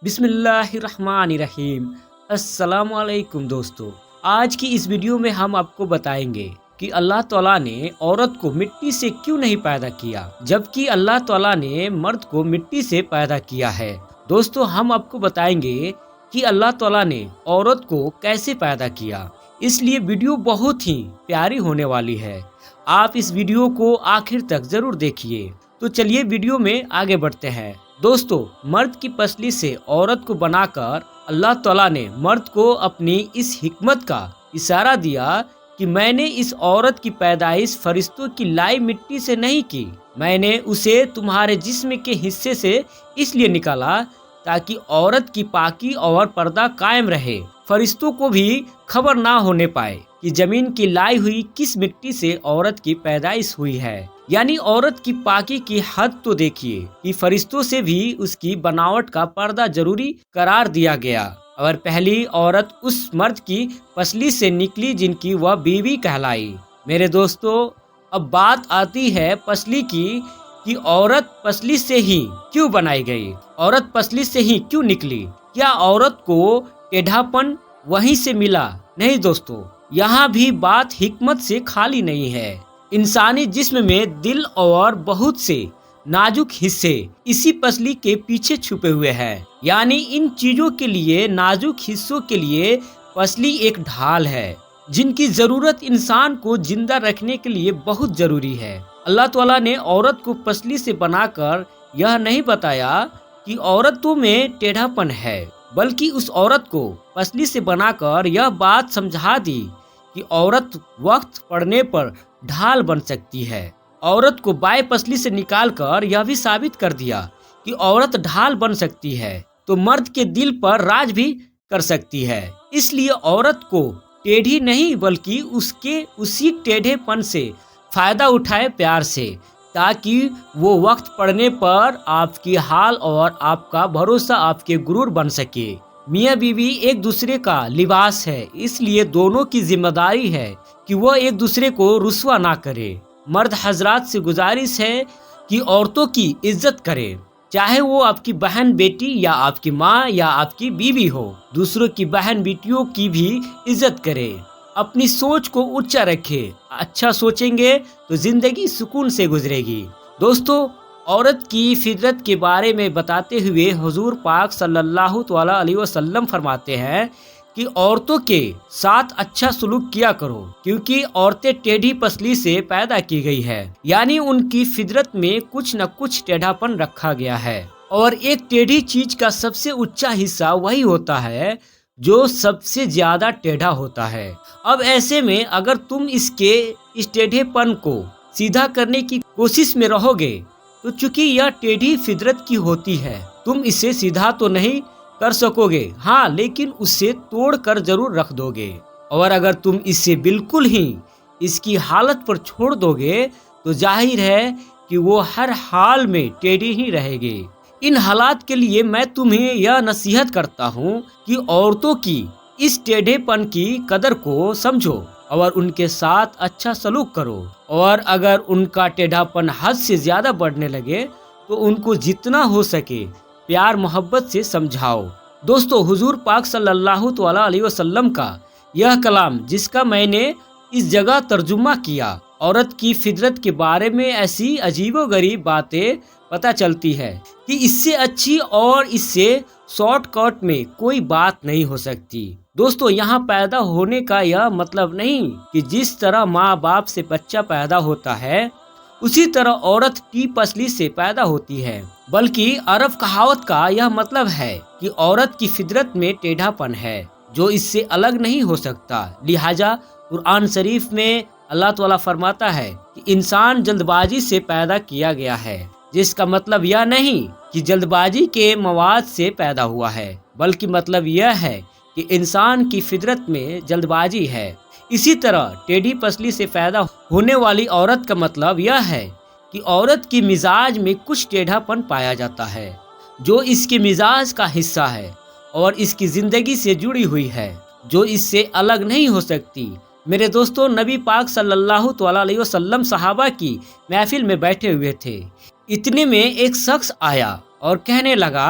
بسم اللہ الرحمن الرحیم۔ السلام علیکم دوستو، آج کی اس ویڈیو میں ہم آپ کو بتائیں گے کہ اللہ تعالیٰ نے عورت کو مٹی سے کیوں نہیں پیدا کیا جبکہ اللہ تعالیٰ نے مرد کو مٹی سے پیدا کیا ہے۔ دوستو، ہم آپ کو بتائیں گے کہ اللہ تعالیٰ نے عورت کو کیسے پیدا کیا، اس لیے ویڈیو بہت ہی پیاری ہونے والی ہے۔ آپ اس ویڈیو کو آخر تک ضرور دیکھیے۔ تو چلیے ویڈیو میں آگے بڑھتے ہیں۔ دوستو، مرد کی پسلی سے عورت کو بنا کر اللہ تعالیٰ نے مرد کو اپنی اس حکمت کا اشارہ دیا کہ میں نے اس عورت کی پیدائش فرشتوں کی لائی مٹی سے نہیں کی، میں نے اسے تمہارے جسم کے حصے سے اس لیے نکالا تاکہ عورت کی پاکی اور پردہ قائم رہے، فرشتوں کو بھی خبر نہ ہونے پائے کہ زمین کی لائی ہوئی کس مٹی سے عورت کی پیدائش ہوئی ہے۔ یعنی عورت کی پاکی کی حد تو دیکھیے کہ فرشتوں سے بھی اس کی بناوٹ کا پردہ ضروری قرار دیا گیا، اور پہلی عورت اس مرد کی پسلی سے نکلی جن کی وہ بیوی کہلائی۔ میرے دوستو، اب بات آتی ہے پسلی کی کہ عورت پسلی سے ہی کیوں بنائی گئی، عورت پسلی سے ہی کیوں نکلی؟ کیا عورت کو ٹیڑھا پن وہیں سے ملا؟ نہیں دوستو، یہاں بھی بات حکمت سے خالی نہیں ہے۔ انسانی جسم میں دل اور بہت سے نازک حصے اسی پسلی کے پیچھے چھپے ہوئے ہیں، یعنی ان چیزوں کے لیے، نازک حصوں کے لیے پسلی ایک ڈھال ہے جن کی ضرورت انسان کو زندہ رکھنے کے لیے بہت ضروری ہے۔ اللہ تعالیٰ نے عورت کو پسلی سے بنا کر یہ نہیں بتایا کہ عورتوں میں ٹیڑھا پن ہے، بلکہ اس عورت کو پسلی سے بنا کر یہ بات سمجھا دی کہ عورت وقت پڑنے پر ڈھال بن سکتی ہے۔ عورت کو بائیں پسلی سے نکال کر یہ بھی ثابت کر دیا کہ عورت ڈھال بن سکتی ہے تو مرد کے دل پر راج بھی کر سکتی ہے۔ اس لیے عورت کو ٹیڑھی نہیں بلکہ اس کے اسی ٹیڑھے پن سے فائدہ اٹھائے پیار سے، تاکہ وہ وقت پڑنے پر آپ کی حال اور آپ کا بھروسہ آپ کے غرور بن سکے۔ میاں بیوی ایک دوسرے کا لباس ہے، اس لیے دونوں کی ذمہ داری ہے کہ وہ ایک دوسرے کو رسوا نہ کرے۔ مرد حضرات سے گزارش ہے کہ عورتوں کی عزت کرے، چاہے وہ آپ کی بہن بیٹی یا آپ کی ماں یا آپ کی بیوی ہو۔ دوسروں کی بہن بیٹیوں کی بھی عزت کرے، اپنی سوچ کو اونچا رکھے۔ اچھا سوچیں گے تو زندگی سکون سے گزرے گی۔ دوستو، عورت کی فطرت کے بارے میں بتاتے ہوئے حضور پاک صلی اللہ تعالی علیہ وسلم فرماتے ہیں کہ عورتوں کے ساتھ اچھا سلوک کیا کرو، کیونکہ عورتیں ٹیڑھی پسلی سے پیدا کی گئی ہے، یعنی ان کی فطرت میں کچھ نہ کچھ ٹیڑھا پن رکھا گیا ہے، اور ایک ٹیڑھی چیز کا سب سے اونچا حصہ وہی ہوتا ہے جو سب سے زیادہ ٹیڑھا ہوتا ہے۔ اب ایسے میں اگر تم اس ٹیڑھے پن کو سیدھا کرنے کی کوشش میں رہو گے تو چونکہ یہ ٹیڑھی فطرت کی ہوتی ہے، تم اسے سیدھا تو نہیں کر سکو گے، ہاں لیکن اسے توڑ کر ضرور رکھ دو گے، اور اگر تم اسے بالکل ہی اس کی حالت پر چھوڑ دو گے تو ظاہر ہے کہ وہ ہر حال میں ٹیڑھی ہی رہے گی۔ ان حالات کے لیے میں تمہیں یہ نصیحت کرتا ہوں کہ عورتوں کی اس ٹیڑھے پن کی قدر کو سمجھو اور ان کے ساتھ اچھا سلوک کرو، اور اگر ان کا ٹیڑھا پن حد سے زیادہ بڑھنے لگے تو ان کو جتنا ہو سکے پیار محبت سے سمجھاؤ۔ دوستو، حضور پاک صلی اللہ تعالی علیہ وسلم کا یہ کلام جس کا میں نے اس جگہ ترجمہ کیا، عورت کی فطرت کے بارے میں ایسی عجیب و غریب باتیں پتہ چلتی ہے کہ اس سے اچھی اور اس سے شارٹ کٹ میں کوئی بات نہیں ہو سکتی۔ دوستو، یہاں پیدا ہونے کا یہ مطلب نہیں کہ جس طرح ماں باپ سے بچہ پیدا ہوتا ہے اسی طرح عورت کی پسلی سے پیدا ہوتی ہے، بلکہ عرب کہاوت کا یہ مطلب ہے کہ عورت کی فطرت میں ٹیڑھا پن ہے جو اس سے الگ نہیں ہو سکتا۔ لہٰذا قرآن شریف میں اللہ تعالیٰ فرماتا ہے کہ انسان جلد بازی سے پیدا کیا گیا ہے، جس کا مطلب یہ نہیں کہ جلد بازی کے مواد سے پیدا ہوا ہے، بلکہ مطلب یہ ہے کہ انسان کی فطرت میں جلد بازی ہے۔ اسی طرح ٹیڑھی پسلی سے پیدا ہونے والی عورت کا مطلب یہ ہے کہ عورت کی مزاج میں کچھ ٹیڑھا پن پایا جاتا ہے جو اس کے مزاج کا حصہ ہے اور اس کی زندگی سے جڑی ہوئی ہے، جو اس سے الگ نہیں ہو سکتی۔ میرے دوستو، نبی پاک صلی اللہ تعالی علیہ وسلم صحابہ کی محفل میں بیٹھے ہوئے تھے، اتنے میں ایک شخص آیا اور کہنے لگا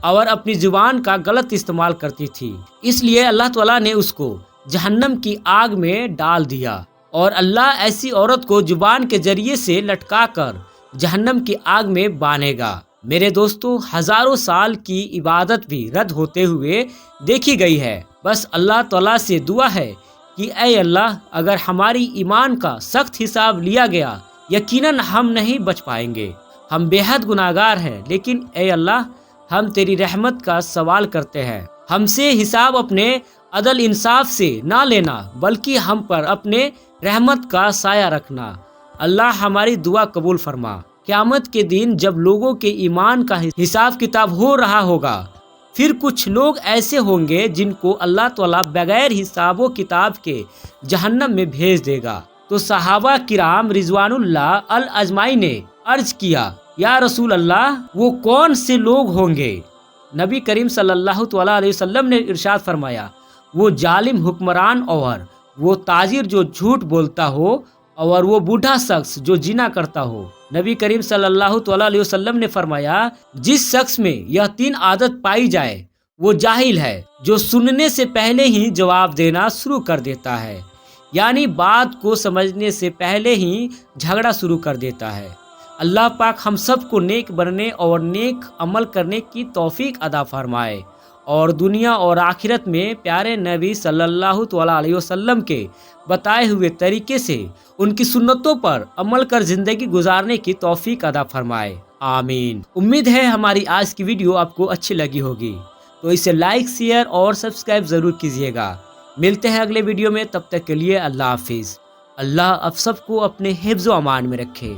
اور اپنی زبان کا غلط استعمال کرتی تھی، اس لیے اللہ تعالیٰ نے اس کو جہنم کی آگ میں ڈال دیا، اور اللہ ایسی عورت کو زبان کے ذریعے سے لٹکا کر جہنم کی آگ میں باندھے گا۔ میرے دوستو، ہزاروں سال کی عبادت بھی رد ہوتے ہوئے دیکھی گئی ہے۔ بس اللہ تعالیٰ سے دعا ہے کہ اے اللہ، اگر ہماری ایمان کا سخت حساب لیا گیا، یقیناً ہم نہیں بچ پائیں گے۔ ہم بے حد گناہگار ہیں، لیکن اے اللہ، ہم تیری رحمت کا سوال کرتے ہیں۔ ہم سے حساب اپنے عدل انصاف سے نہ لینا، بلکہ ہم پر اپنے رحمت کا سایہ رکھنا۔ اللہ ہماری دعا قبول فرما۔ قیامت کے دن جب لوگوں کے ایمان کا حساب کتاب ہو رہا ہوگا، پھر کچھ لوگ ایسے ہوں گے جن کو اللہ تعالیٰ بغیر حساب و کتاب کے جہنم میں بھیج دے گا۔ تو صحابہ کرام رضوان اللہ اجمعین نے عرض کیا، یا رسول اللہ، وہ کون سے لوگ ہوں گے؟ نبی کریم صلی اللہ علیہ وسلم نے ارشاد فرمایا، وہ ظالم حکمران، اور وہ تاجر جو جھوٹ بولتا ہو، اور وہ بوڑھا شخص جو زنا کرتا ہو۔ نبی کریم صلی اللہ علیہ وسلم نے فرمایا، جس شخص میں یہ 3 عادت پائی جائے وہ جاہل ہے، جو سننے سے پہلے ہی جواب دینا شروع کر دیتا ہے، یعنی بات کو سمجھنے سے پہلے ہی جھگڑا شروع کر دیتا ہے۔ اللہ پاک ہم سب کو نیک بننے اور نیک عمل کرنے کی توفیق عطا فرمائے، اور دنیا اور آخرت میں پیارے نبی صلی اللہ علیہ وسلم کے بتائے ہوئے طریقے سے ان کی سنتوں پر عمل کر زندگی گزارنے کی توفیق عطا فرمائے، آمین۔ امید ہے ہماری آج کی ویڈیو آپ کو اچھی لگی ہوگی، تو اسے لائک، شیئر اور سبسکرائب ضرور کیجیے گا۔ ملتے ہیں اگلے ویڈیو میں، تب تک کے لیے اللہ حافظ۔ اللہ آپ سب کو اپنے حفظ و امان میں رکھے۔